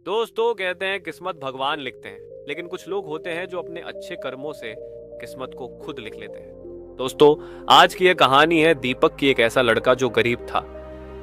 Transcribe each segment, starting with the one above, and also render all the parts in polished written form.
दोस्तों कहते हैं किस्मत भगवान लिखते हैं, लेकिन कुछ लोग होते हैं जो अपने अच्छे कर्मों से किस्मत को खुद लिख लेते हैं। दोस्तों, आज की यह कहानी है दीपक की। एक ऐसा लड़का जो गरीब था,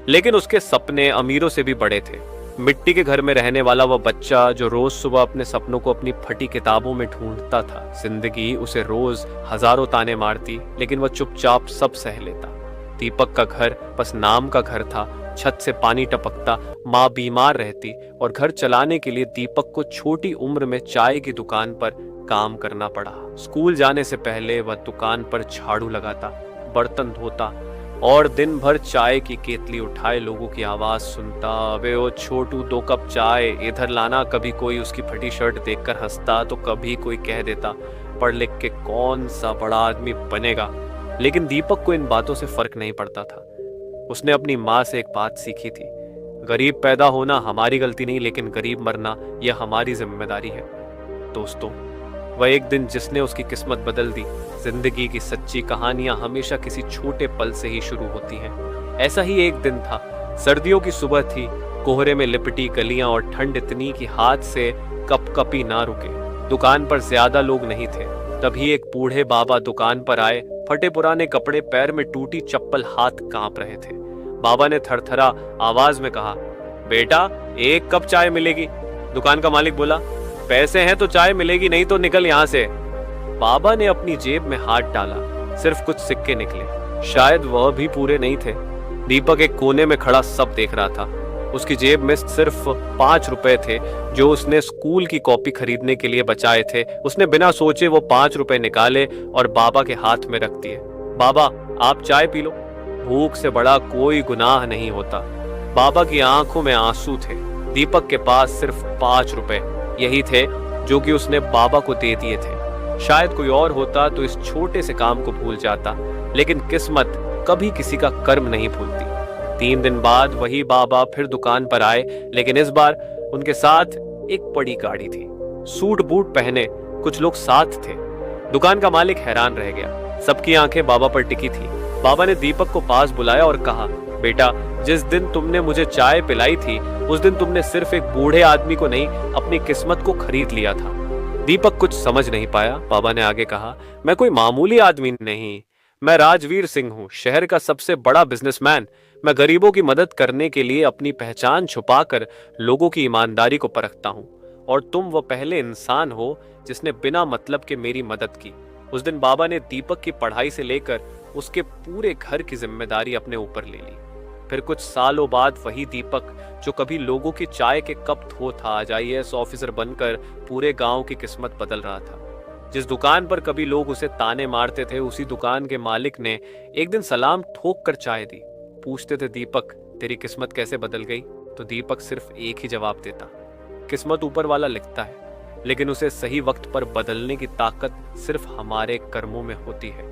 लेकिन उसके सपने अमीरों से भी बड़े थे। मिट्टी के घर में रहने वाला वह बच्चा जो रोज सुबह अपने सपनों को अपनी फटी किताबों में ढूंढता था। जिंदगी उसे रोज हजारों ताने मारती, लेकिन वह चुपचाप सब सह लेता। दीपक का घर बस नाम का घर था। छत से पानी टपकता, माँ बीमार रहती और घर चलाने के लिए दीपक को छोटी उम्र में चाय की दुकान पर काम करना पड़ा। स्कूल जाने से पहले वह दुकान पर झाड़ू लगाता, बर्तन धोता और दिन भर चाय की केतली उठाए लोगों की आवाज सुनता। अबे ओ छोटू, 2 कप चाय इधर लाना। कभी कोई उसकी फटी शर्ट देखकर हंसता तो कभी कोई कह देता पढ़ लिख के कौन सा बड़ा आदमी बनेगा। लेकिन दीपक को इन बातों से फर्क नहीं पड़ता था। उसने अपनी माँ से एक बात सीखी थी, गरीब पैदा होना हमारी गलती नहीं, लेकिन गरीब मरना यह हमारी जिम्मेदारी है। दोस्तों, वह एक दिन जिसने उसकी किस्मत बदल दी। जिंदगी की सच्ची कहानियां हमेशा किसी छोटे पल से ही शुरू होती हैं। ऐसा ही एक दिन था। सर्दियों की सुबह थी, कोहरे में लिपटी गलियां और ठंड इतनी कि हाथ से कपकपी ना रुके। दुकान पर ज्यादा लोग नहीं थे। तभी एक बूढ़े बाबा दुकान पर आए। फटे पुराने कपड़े, पैर में टूटी चप्पल, हाथ कांप रहे थे। बाबा ने थरथरा आवाज में कहा, बेटा 1 कप चाय मिलेगी। दुकान का मालिक बोला, पैसे हैं तो चाय मिलेगी, नहीं तो निकल यहाँ से। बाबा ने अपनी जेब में हाथ डाला, सिर्फ कुछ सिक्के निकले। शायद वह भी पूरे नहीं थे। दीपक एक कोने में खड़ा सब देख रहा था। उसकी जेब में सिर्फ 5 रुपए थे, जो उसने स्कूल की कॉपी खरीदने के लिए बचाए थे। उसने बिना सोचे वो 5 रुपए निकाले और बाबा के हाथ में रख दिए। बाबा, आप चाय पी लो, भूख से बड़ा कोई गुनाह नहीं होता। बाबा की आंखों में आंसू थे। दीपक के पास सिर्फ 5 रुपए यही थे जो कि उसने बाबा को दे दिए थे। शायद कोई और होता तो इस छोटे से काम को भूल जाता, लेकिन किस्मत कभी किसी का कर्म नहीं भूलती। 3 दिन बाद वही बाबा फिर दुकान पर आए, लेकिन इस बार उनके साथ एक बड़ी गाड़ी थी। सूट बूट पहने कुछ लोग साथ थे। दुकान का मालिक हैरान रह गया। सबकी आंखें बाबा पर टिकी थी। बाबा ने दीपक को पास बुलाया और कहा, बेटा, जिस दिन तुमने मुझे चाय पिलाई थी, उस दिन तुमने सिर्फ एक बूढ़े आदमी को नहीं, अपनी किस्मत को खरीद लिया था। दीपक कुछ समझ नहीं पाया। बाबा ने आगे कहा, मैं कोई मामूली आदमी नहीं, मैं राजवीर सिंह हूँ, शहर का सबसे बड़ा बिजनेसमैन। मैं गरीबों की मदद करने के लिए अपनी पहचान छुपाकर लोगों की ईमानदारी को परखता हूँ, और तुम वो पहले इंसान हो जिसने बिना मतलब के मेरी मदद की। उस दिन बाबा ने दीपक की पढ़ाई से लेकर उसके पूरे घर की जिम्मेदारी अपने ऊपर ले ली। फिर कुछ सालों बाद वही दीपक जो कभी लोगों की चाय के कप धो था, आज IAS ऑफिसर बनकर पूरे गांव की किस्मत बदल रहा था। जिस दुकान पर कभी लोग उसे ताने मारते थे, उसी दुकान के मालिक ने एक दिन सलाम ठोक कर चाय दी। पूछते थे, दीपक, तेरी किस्मत कैसे बदल गई? तो दीपक सिर्फ एक ही जवाब देता, किस्मत ऊपर वाला लिखता है, लेकिन उसे सही वक्त पर बदलने की ताकत सिर्फ हमारे कर्मों में होती है।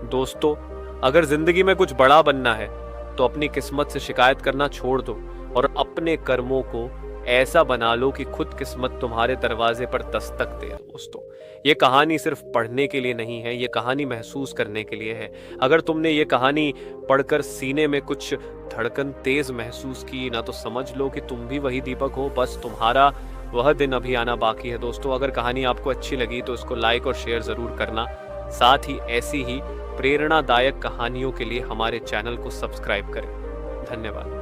दोस्तों, अगर जिंदगी में कुछ बड़ा बनना है तो अपनी किस्मत से शिकायत करना छोड़ दो और अपने कर्मों को ऐसा बना लो कि खुद किस्मत तुम्हारे दरवाजे पर दस्तक दे। दोस्तों, ये कहानी सिर्फ पढ़ने के लिए नहीं है, ये कहानी महसूस करने के लिए है। अगर तुमने ये कहानी पढ़कर सीने में कुछ धड़कन तेज महसूस की ना, तो समझ लो कि तुम भी वही दीपक हो, बस तुम्हारा वह दिन अभी आना बाकी है। दोस्तों, अगर कहानी आपको अच्छी लगी तो इसको लाइक और शेयर जरूर करना। साथ ही ऐसी ही प्रेरणादायक कहानियों के लिए हमारे चैनल को सब्सक्राइब करें। धन्यवाद।